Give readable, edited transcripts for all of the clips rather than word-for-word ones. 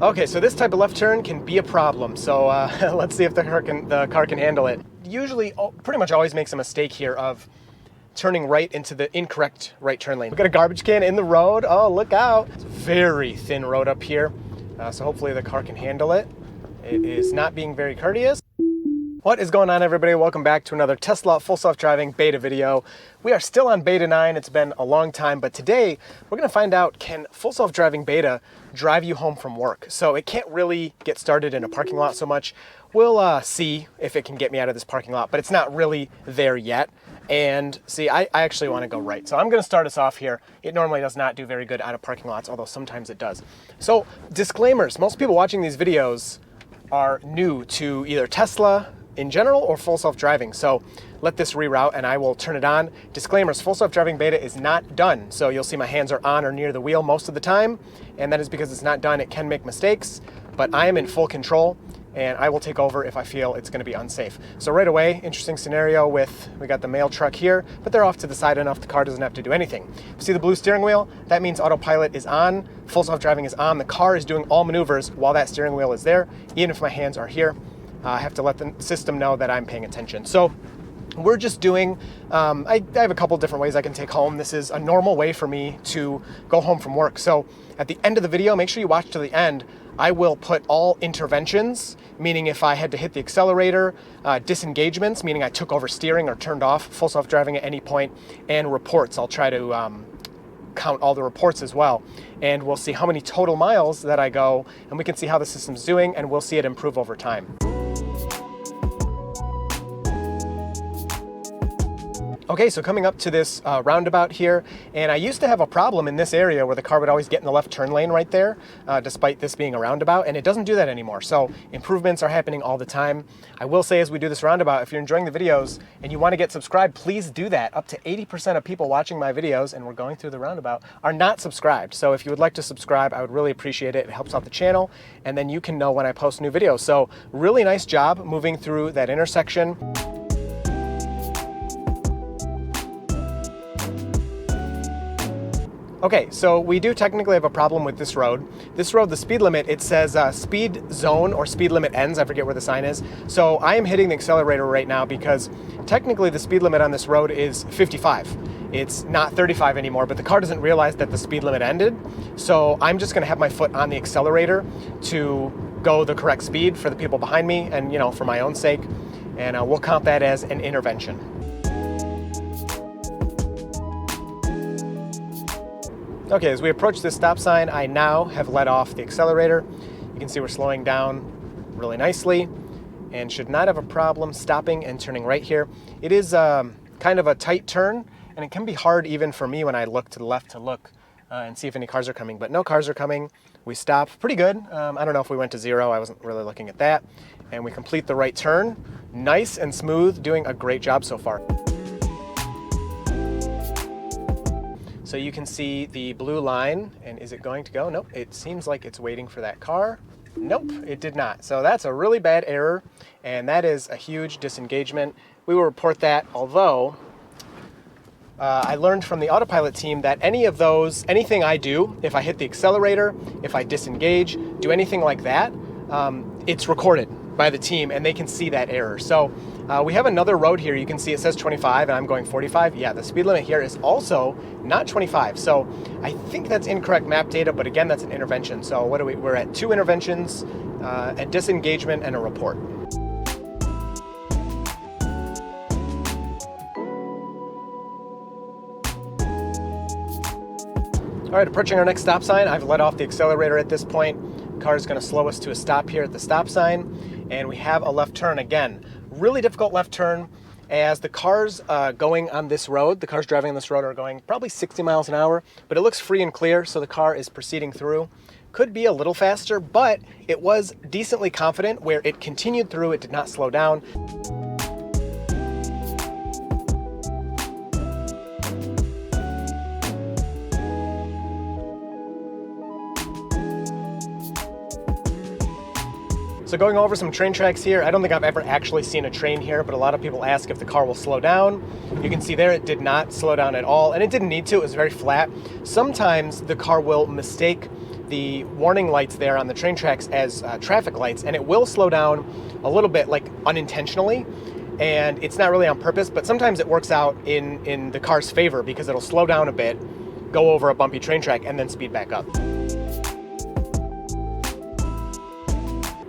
Okay, so this type of left turn can be a problem. So let's see if the car can handle it. Usually, pretty much always makes a mistake here of turning right into the incorrect right turn lane. We got a garbage can in the road. Oh, look out. It's a very thin road up here. So hopefully the car can handle it. It is not being very courteous. What is going on, everybody? Welcome back to another Tesla full self-driving beta video. We are still on beta 9. It's been a long time, but today we're going to find out, can full self-driving beta drive you home from work? So it can't really get started in a parking lot so much. We'll see if it can get me out of this parking lot, but it's not really there yet. And see, I actually want to go right. So I'm going to start us off here. It normally does not do very good out of parking lots, although sometimes it does. So disclaimers, most people watching these videos are new to either Tesla in general or full self-driving. So let this reroute and I will turn it on. Disclaimers, full self-driving beta is not done. So you'll see my hands are on or near the wheel most of the time. And that is because it's not done. It can make mistakes, but I am in full control and I will take over if I feel it's going to be unsafe. So right away, interesting scenario with, we got the mail truck here, but they're off to the side enough the car doesn't have to do anything. See the blue steering wheel? That means autopilot is on, full self-driving is on. The car is doing all maneuvers while that steering wheel is there, even if my hands are here. I have to let the system know that I'm paying attention. So we're just doing, I have a couple different ways I can take home. This is a normal way for me to go home from work. So at the end of the video, make sure you watch to the end. I will put all interventions, meaning if I had to hit the accelerator, disengagements, meaning I took over steering or turned off full self-driving at any point, and reports. I'll try to count all the reports as well. And we'll see how many total miles that I go, and we can see how the system's doing, and we'll see it improve over time. Okay, so coming up to this roundabout here, and I used to have a problem in this area where the car would always get in the left turn lane right there, despite this being a roundabout, and it doesn't do that anymore. So improvements are happening all the time. I will say as we do this roundabout, if you're enjoying the videos and you want to get subscribed, please do that. Up to 80% of people watching my videos, and we're going through the roundabout, are not subscribed. So if you would like to subscribe, I would really appreciate it. It helps out the channel, and then you can know when I post new videos. So really nice job moving through that intersection. Okay, so we do technically have a problem with this road. This road, the speed limit, it says speed zone or speed limit ends. I forget where the sign is. So I am hitting the accelerator right now because technically the speed limit on this road is 55. It's not 35 anymore, but the car doesn't realize that the speed limit ended. So I'm just gonna have my foot on the accelerator to go the correct speed for the people behind me and, you know, for my own sake. And we'll count that as an intervention. Okay, as we approach this stop sign, I now have let off the accelerator. You can see we're slowing down really nicely and should not have a problem stopping and turning right here. It is kind of a tight turn, and it can be hard even for me when I look to the left to look and see if any cars are coming, but no cars are coming. We stop pretty good. I don't know if we went to 0. I wasn't really looking at that. And we complete the right turn. Nice and smooth, doing a great job so far. So you can see the blue line, and is it going to go? Nope, it seems like it's waiting for that car. Nope, it did not. So that's a really bad error, and that is a huge disengagement. We will report that, although I learned from the autopilot team that anything I do, if I hit the accelerator, if I disengage, do anything like that, it's recorded by the team and they can see that error. So we have another road here. You can see it says 25 and I'm going 45. Yeah, the speed limit here is also not 25. So I think that's incorrect map data, but again, that's an intervention. So what are we? We're at 2 interventions, a disengagement and a report. All right, approaching our next stop sign. I've let off the accelerator at this point. Car is going to slow us to a stop here at the stop sign, and we have a left turn again. Really difficult left turn as the cars going on this road, the cars driving on this road are going probably 60 miles an hour, but it looks free and clear, so the car is proceeding through. Could be a little faster, but it was decently confident where it continued through, it did not slow down. So going over some train tracks here, I don't think I've ever actually seen a train here, but a lot of people ask if the car will slow down. You can see there it did not slow down at all, and it didn't need to, it was very flat. Sometimes the car will mistake the warning lights there on the train tracks as traffic lights, and it will slow down a little bit, like unintentionally, and it's not really on purpose, but sometimes it works out in the car's favor because it'll slow down a bit, go over a bumpy train track, and then speed back up.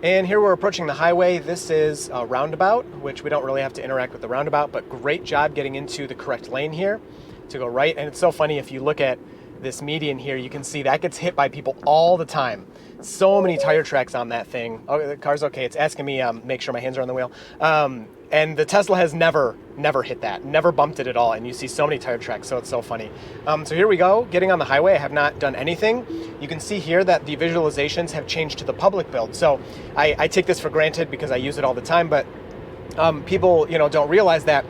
And here we're approaching the highway. This is a roundabout, which we don't really have to interact with the roundabout, but great job getting into the correct lane here to go right. And it's so funny, if you look at this median here, you can see that gets hit by people all the time. So many tire tracks on that thing. Oh, the car's okay. It's asking me make sure my hands are on the wheel. And the Tesla has never hit that, never bumped it at all. And you see so many tire tracks, so it's so funny. So here we go, getting on the highway. I have not done anything. You can see here that the visualizations have changed to the public build. So I take this for granted because I use it all the time, but people, don't realize that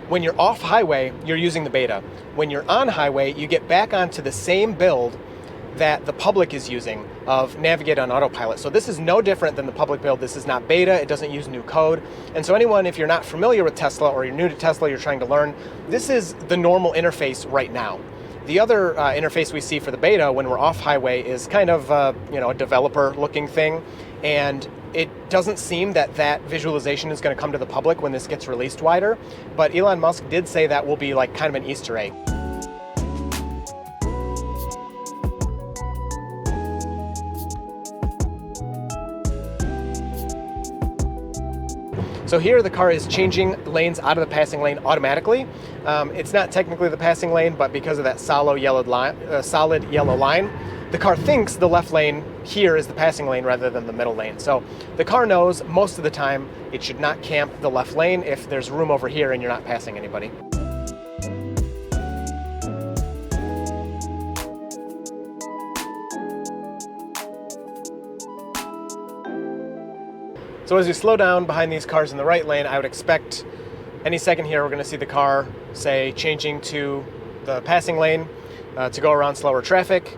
when you're off highway, you're using the beta. When you're on highway, you get back onto the same build that the public is using of navigate on autopilot. So this is no different than the public build. This is not beta, it doesn't use new code. And so anyone, if you're not familiar with Tesla or you're new to Tesla, you're trying to learn, this is the normal interface right now. The other interface we see for the beta when we're off highway is kind of a developer looking thing. And it doesn't seem that visualization is going to come to the public when this gets released wider. But Elon Musk did say that will be like kind of an Easter egg. So here the car is changing lanes out of the passing lane automatically. It's not technically the passing lane, but because of that solid yellow line, the car thinks the left lane here is the passing lane rather than the middle lane. So the car knows most of the time it should not camp the left lane if there's room over here and you're not passing anybody. So as we slow down behind these cars in the right lane, I would expect any second here we're going to see the car, say, changing to the passing lane to go around slower traffic.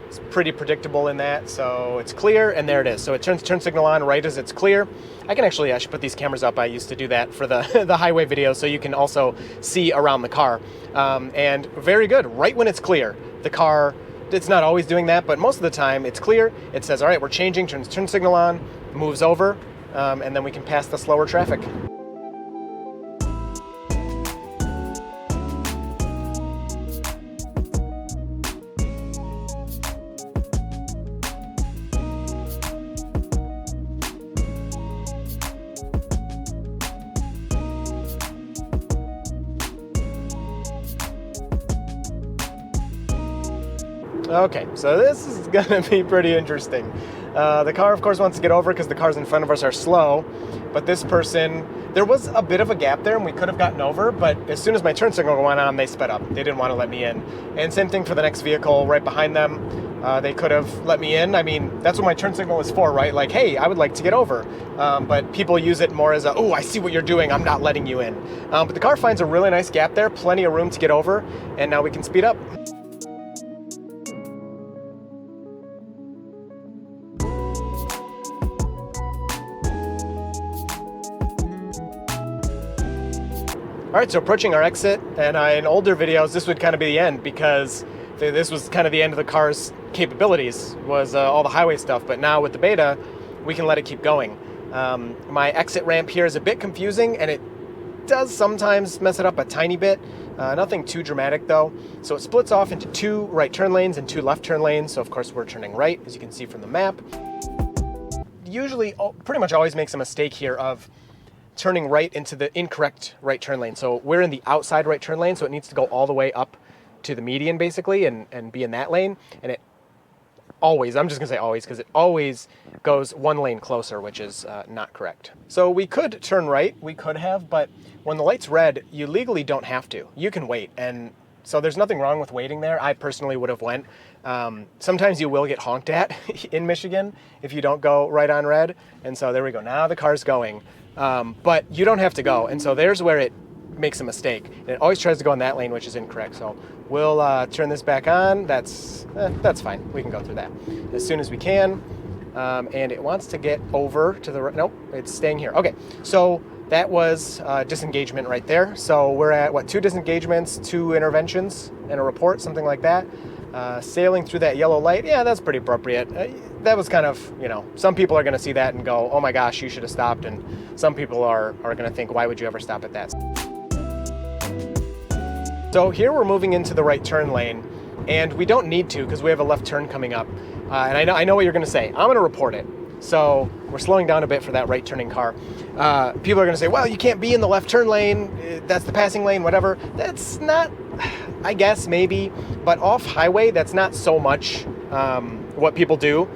It's pretty predictable in that, so it's clear, and there it is. So it turns turn signal on right as it's clear. I should put these cameras up. I used to do that for the, the highway videos, so you can also see around the car. And very good, right when it's clear. The car, it's not always doing that, but most of the time it's clear. It says, all right, we're changing, turns turn signal on, moves over, and then we can pass the slower traffic. Okay, so this is gonna be pretty interesting. The car, of course, wants to get over because the cars in front of us are slow, but this person, there was a bit of a gap there and we could have gotten over, but as soon as my turn signal went on, they sped up. They didn't want to let me in. And same thing for the next vehicle right behind them. They could have let me in. I mean, that's what my turn signal is for, right? Like, hey, I would like to get over. But people use it more as oh, I see what you're doing, I'm not letting you in. But the car finds a really nice gap there, plenty of room to get over, and now we can speed up. All right, so approaching our exit, and in older videos, this would kind of be the end because this was kind of the end of the car's capabilities, was all the highway stuff. But now with the beta, we can let it keep going. My exit ramp here is a bit confusing, and it does sometimes mess it up a tiny bit. Nothing too dramatic though. So it splits off into 2 right turn lanes and 2 left turn lanes. So of course we're turning right, as you can see from the map. Usually, pretty much always makes a mistake here of turning right into the incorrect right turn lane. So we're in the outside right turn lane, so it needs to go all the way up to the median basically and be in that lane. And it always, I'm just gonna say always, because it always goes 1 lane closer, which is not correct. So we could turn right, we could have, but when the light's red, you legally don't have to. You can wait, and so there's nothing wrong with waiting there. I personally would have went. Sometimes you will get honked at in Michigan if you don't go right on red. And so there we go, now the car's going. But you don't have to go, and so there's where it makes a mistake. And it always tries to go in that lane, which is incorrect. So we'll turn this back on. That's fine. We can go through that as soon as we can. And it wants to get over to the right. Nope, it's staying here. Okay, so that was disengagement right there. So we're at, what, 2 disengagements, 2 interventions, and a report, something like that. Sailing through that yellow light, yeah, that's pretty appropriate. That was kind of, some people are going to see that and go, oh my gosh, you should have stopped. And some people are going to think, why would you ever stop at that? So here we're moving into the right turn lane, and we don't need to because we have a left turn coming up. And I know what you're going to say. I'm going to report it. So we're slowing down a bit for that right turning car. People are going to say, well, you can't be in the left turn lane. That's the passing lane, whatever. That's not, I guess, maybe. But off highway, that's not so much what people do.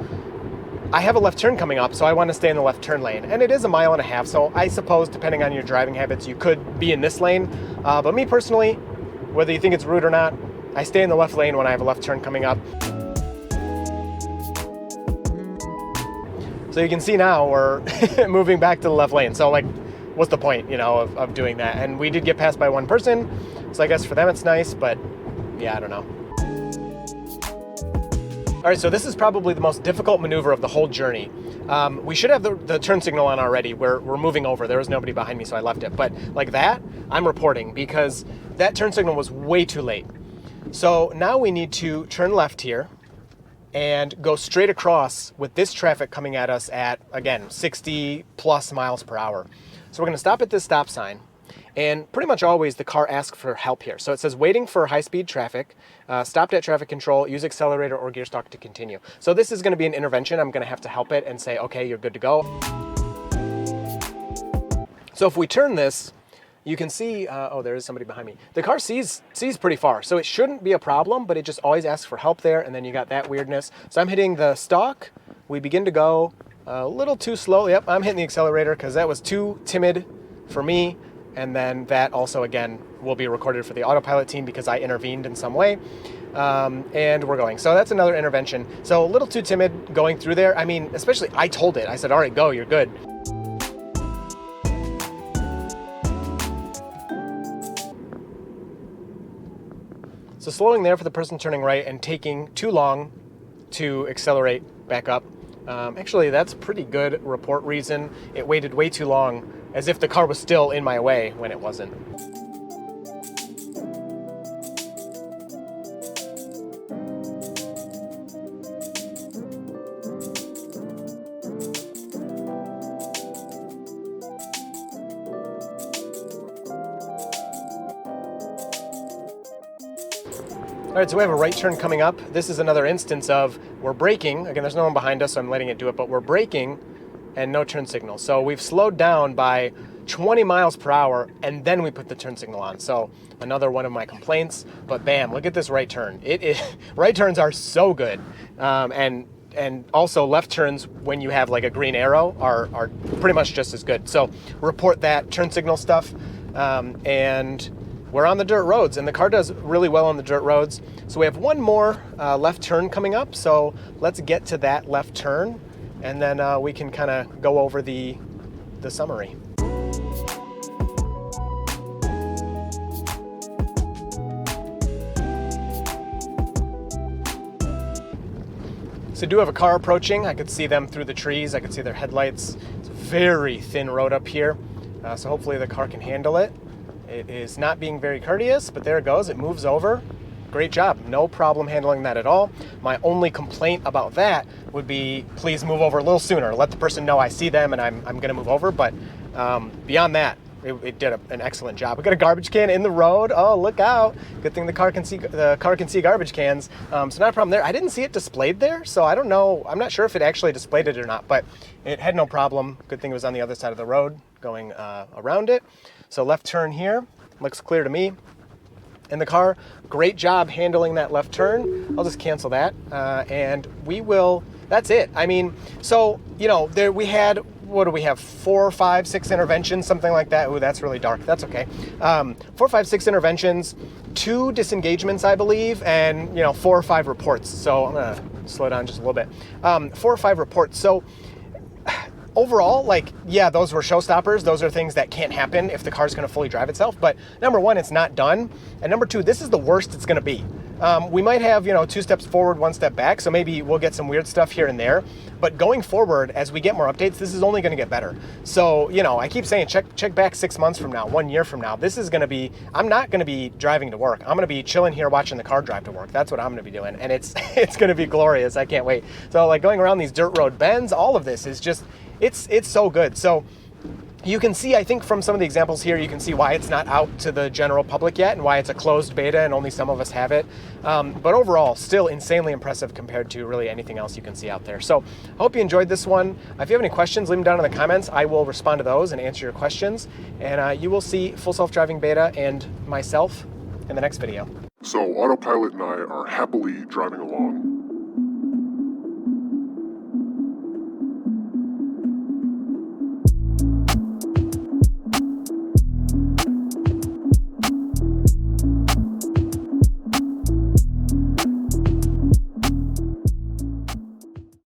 I have a left turn coming up, so I want to stay in the left turn lane. And it is 1.5 miles, so I suppose, depending on your driving habits, you could be in this lane. But me personally, whether you think it's rude or not, I stay in the left lane when I have a left turn coming up. So you can see now we're moving back to the left lane. So like, what's the point, of doing that? And we did get passed by one person. So I guess for them it's nice, but yeah, I don't know. All right, so this is probably the most difficult maneuver of the whole journey. We should have the turn signal on already. We're moving over. There was nobody behind me, so I left it. But like that, I'm reporting because that turn signal was way too late. So now we need to turn left here and go straight across with this traffic coming at us at, again, 60 plus miles per hour. So we're going to stop at this stop sign. And pretty much always the car asks for help here. So it says waiting for high-speed traffic, stopped at traffic control, use accelerator or gear stalk to continue. So this is going to be an intervention. I'm going to have to help it and say, okay, you're good to go. So if we turn this, you can see, oh, there is somebody behind me. The car sees pretty far, so it shouldn't be a problem, but it just always asks for help there, and then you got that weirdness. So I'm hitting the stalk. We begin to go a little too slow. Yep, I'm hitting the accelerator because that was too timid for me. And then that also, again, will be recorded for the autopilot team because I intervened in some way. And we're going. So that's another intervention. So a little too timid going through there. I mean, especially I told it. I said, all right, go, you're good. So slowing there for the person turning right and taking too long to accelerate back up. Actually, that's pretty good report reason. It waited way too long, as if the car was still in my way when it wasn't. All right, so we have a right turn coming up. This is another instance of we're braking. Again, there's no one behind us, so I'm letting it do it, but we're braking and no turn signal. So we've slowed down by 20 miles per hour, and then we put the turn signal on. So another one of my complaints, but bam, look at this right turn. Right turns are so good. And also left turns when you have like a green arrow are pretty much just as good. So report that turn signal stuff, and we're on the dirt roads, and the car does really well on the dirt roads. So we have one more left turn coming up. So let's get to that left turn, and then we can kind of go over the summary. So I do have a car approaching. I could see them through the trees. I could see their headlights. It's a very thin road up here. So hopefully the car can handle it. It is not being very courteous, but there it goes. It moves over. Great job. No problem handling that at all. My only complaint about that would be, please move over a little sooner. Let the person know I see them and I'm going to move over. But beyond that, it did an excellent job. We got a garbage can in the road. Oh, look out. Good thing the car can see garbage cans. So not a problem there. I didn't see it displayed there, so I don't know. I'm not sure if it actually displayed it or not, but it had no problem. Good thing it was on the other side of the road going around it. So left turn here, looks clear to me. In the car, great job handling that left turn. I'll just cancel that, and we will, that's it. I mean, so, there we had, what do we have, 4, 5, 6 interventions, something like that. Ooh, that's really dark, that's okay. 4, 5, 6 interventions, 2 disengagements, I believe, and, 4 or 5 reports. So I'm gonna slow down just a little bit. 4 or 5 reports. So overall, yeah, those were showstoppers. Those are things that can't happen if the car's going to fully drive itself. But number 1, it's not done. And number 2, this is the worst it's going to be. We might have, 2 steps forward, 1 step back. So maybe we'll get some weird stuff here and there. But going forward, as we get more updates, this is only going to get better. So, you know, I keep saying check back 6 months from now, 1 year from now. This is going to be, I'm not going to be driving to work. I'm going to be chilling here watching the car drive to work. That's what I'm going to be doing. And it's going to be glorious. I can't wait. So like going around these dirt road bends, all of this is just, it's so good. So you can see, I think from some of the examples here, you can see why it's not out to the general public yet and why it's a closed beta and only some of us have it. But overall, still insanely impressive compared to really anything else you can see out there. So I hope you enjoyed this one. If you have any questions, leave them down in the comments. I will respond to those and answer your questions. And you will see full self-driving beta and myself in the next video. So Autopilot and I are happily driving along.